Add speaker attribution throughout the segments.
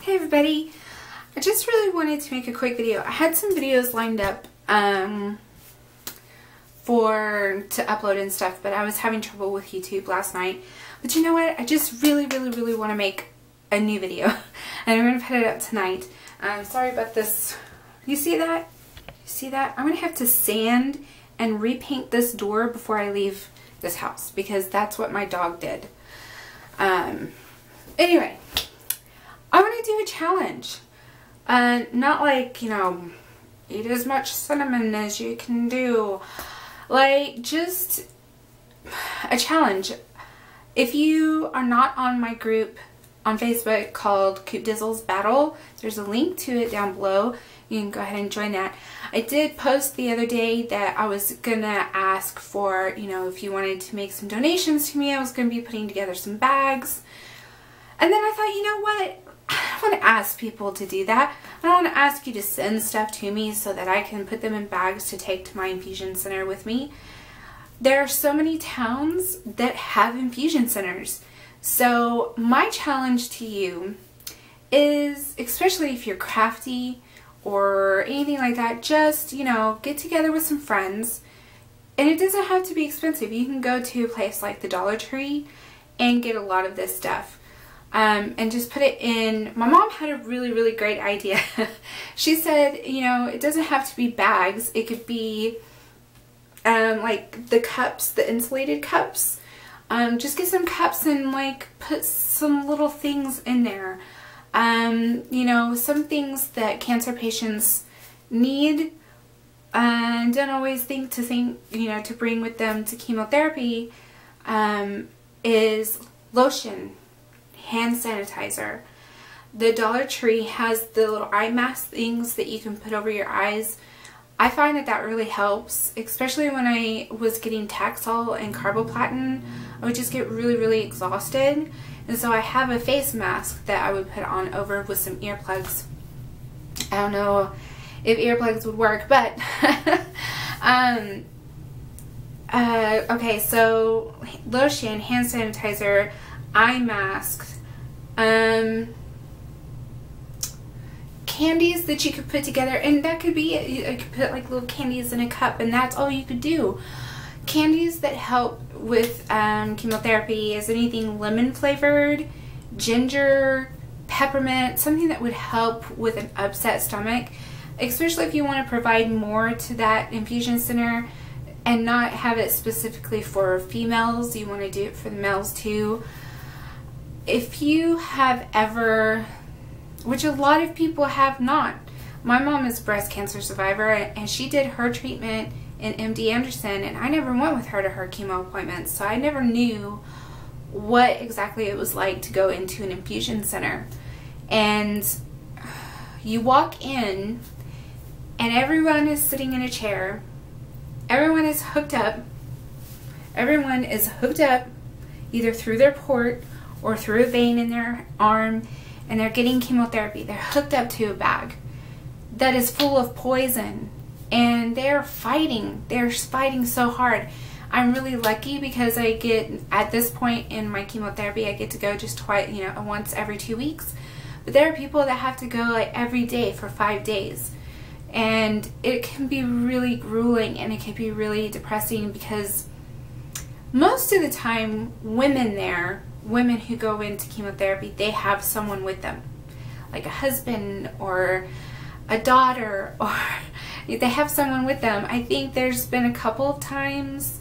Speaker 1: Hey everybody, I just really wanted to make a quick video. I had some videos lined up to upload and stuff, but I was having trouble with YouTube last night. But you know what? I just really want to make a new video, and I'm going to put it up tonight. Sorry about this. You see that? You see that? I'm going to have to sand and repaint this door before I leave this house, because that's what my dog did. Anyway, I want to do a challenge. Not like, you know, eat as much cinnamon as you can do. Like, just a challenge. If you are not on my group on Facebook called Coop Dizzle's Battle, there's a link to it down below. You can go ahead and join that. I did post the other day that I was gonna ask for, you know, if you wanted to make some donations to me. I was gonna be putting together some bags. And then I thought, you know what? I don't want to ask people to do that. I don't want to ask you to send stuff to me so that I can put them in bags to take to my infusion center with me. There are so many towns that have infusion centers. So my challenge to you is, especially if you're crafty or anything like that, just, you know, get together with some friends. And it doesn't have to be expensive. You can go to a place like the Dollar Tree and get a lot of this stuff. And just put it in. My mom had a really great idea. She said, you know, it doesn't have to be bags. It could be like the cups, the insulated cups. Just get some cups and like put some little things in there. You know, some things that cancer patients need and don't always think, you know, to bring with them to chemotherapy, is lotion, hand sanitizer. The Dollar Tree has the little eye mask things that you can put over your eyes. I find that that really helps, especially when I was getting Taxol and carboplatin. I would just get really exhausted, and so I have a face mask that I would put on over with some earplugs. I don't know if earplugs would work, but okay, so lotion, hand sanitizer, eye masks, candies that you could put together, and that could be, you could put like little candies in a cup, and that's all you could do. Candies that help with chemotherapy is anything lemon flavored, ginger, peppermint, something that would help with an upset stomach, especially if you want to provide more to that infusion center and not have it specifically for females. You want to do it for the males too. If you have ever, which a lot of people have not, my mom is a breast cancer survivor, and she did her treatment in MD Anderson, and I never went with her to her chemo appointments, so I never knew what exactly it was like to go into an infusion center. And you walk in and everyone is sitting in a chair, everyone is hooked up, either through their port or through a vein in their arm, and they're getting chemotherapy. They're hooked up to a bag that is full of poison, and they're fighting. They're fighting so hard. I'm really lucky because I get, at this point in my chemotherapy, I get to go just twice, you know, once every 2 weeks. But there are people that have to go like every day for 5 days. And it can be really grueling, and it can be really depressing, because most of the time women who go into chemotherapy, they have someone with them, like a husband or a daughter, or they have someone with them. I think there's been a couple of times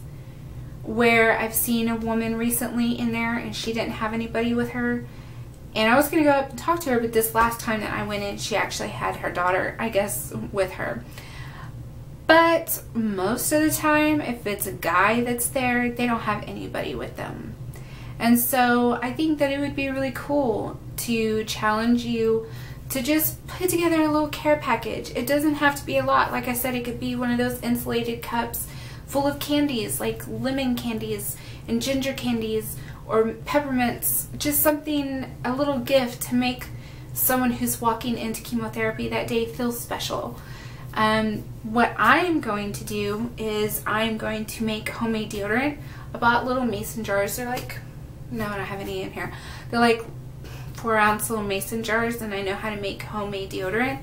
Speaker 1: where I've seen a woman recently in there and she didn't have anybody with her, and I was going to go up and talk to her, but this last time that I went in, she actually had her daughter, I guess, with her. But most of the time, if it's a guy that's there, they don't have anybody with them. And so I think that it would be really cool to challenge you to just put together a little care package. It doesn't have to be a lot. Like I said, it could be one of those insulated cups full of candies, like lemon candies and ginger candies or peppermints. Just something, a little gift to make someone who's walking into chemotherapy that day feel special. What I am going to do is I'm going to make homemade deodorant. I bought little mason jars. They're like, no, I don't have any in here. They're like 4-ounce little mason jars, and I know how to make homemade deodorant.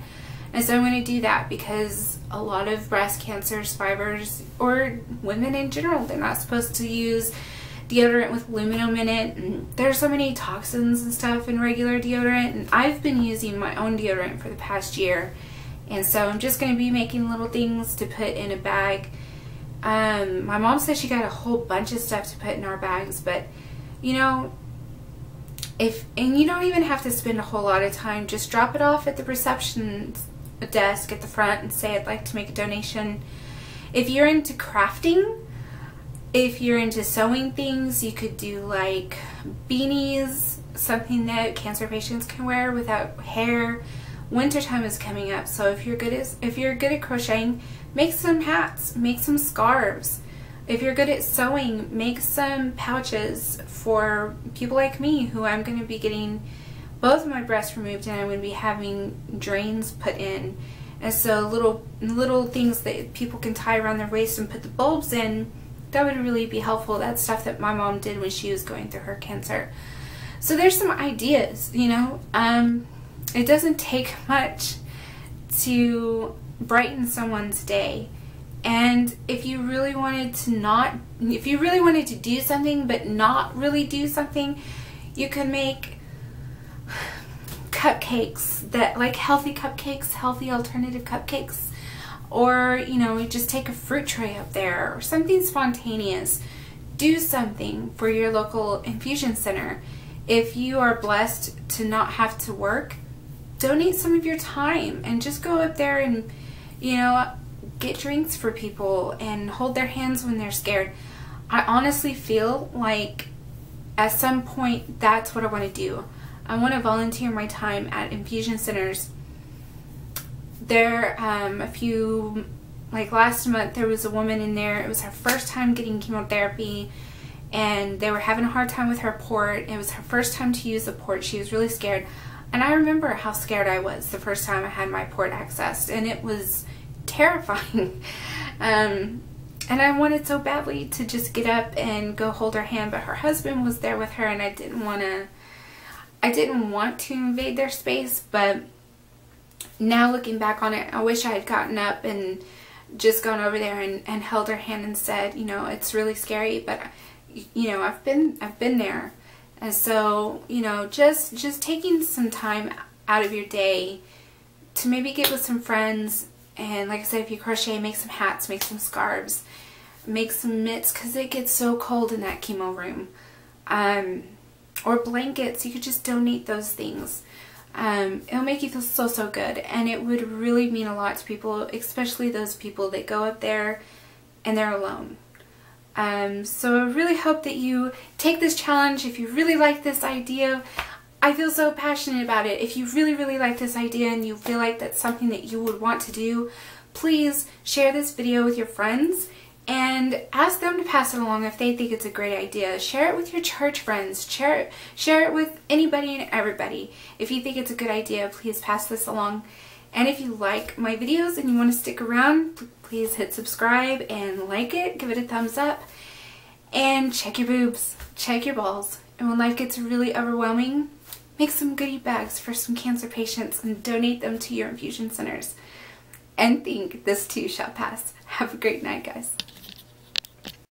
Speaker 1: And so I'm going to do that because a lot of breast cancer survivors, or women in general, they're not supposed to use deodorant with aluminum in it, and there's so many toxins and stuff in regular deodorant. And I've been using my own deodorant for the past year, and so I'm just going to be making little things to put in a bag. My mom said she got a whole bunch of stuff to put in our bags, but you know, and you don't even have to spend a whole lot of time. Just drop it off at the reception desk at the front and say, I'd like to make a donation. If you're into crafting, if you're into sewing things, you could do like beanies, something that cancer patients can wear without hair. Wintertime is coming up, so if you're good at crocheting, make some hats, make some scarves. If you're good at sewing, make some pouches for people like me, who I'm going to be getting both of my breasts removed, and I'm going to be having drains put in. And so little things that people can tie around their waist and put the bulbs in, that would really be helpful. That's stuff that my mom did when she was going through her cancer. So there's some ideas, you know. It doesn't take much to brighten someone's day. And if you really wanted to do something but not really do something, you could make cupcakes, that like healthy cupcakes, healthy alternative cupcakes, or you know, you just take a fruit tray up there or something spontaneous. Do something for your local infusion center. If you are blessed to not have to work, donate some of your time and just go up there and, you know, get drinks for people and hold their hands when they're scared. I honestly feel like at some point that's what I want to do. I want to volunteer my time at infusion centers. There, like last month, there was a woman in there. It was her first time getting chemotherapy, and they were having a hard time with her port. It was her first time to use the port. She was really scared. And I remember how scared I was the first time I had my port accessed, and it was terrifying. And I wanted so badly to just get up and go hold her hand, but her husband was there with her, and I didn't want to invade their space. But now looking back on it, I wish I had gotten up and just gone over there and held her hand and said, you know, it's really scary, but you know, I've been there. And so, you know, just taking some time out of your day to maybe get with some friends. And like I said, if you crochet, make some hats, make some scarves, make some mitts, because it gets so cold in that chemo room. Or blankets, you could just donate those things. It'll make you feel so good, and it would really mean a lot to people, especially those people that go up there and they're alone. So I really hope that you take this challenge. If you really like this idea, I feel so passionate about it. If you really like this idea and you feel like that's something that you would want to do, please share this video with your friends and ask them to pass it along if they think it's a great idea. Share it with your church friends. Share it with anybody and everybody. If you think it's a good idea, please pass this along. And if you like my videos and you want to stick around, please hit subscribe and like it. Give it a thumbs up. And check your boobs. Check your balls. And when life gets really overwhelming, make some goodie bags for some cancer patients and donate them to your infusion centers. And think this too shall pass. Have a great night, guys.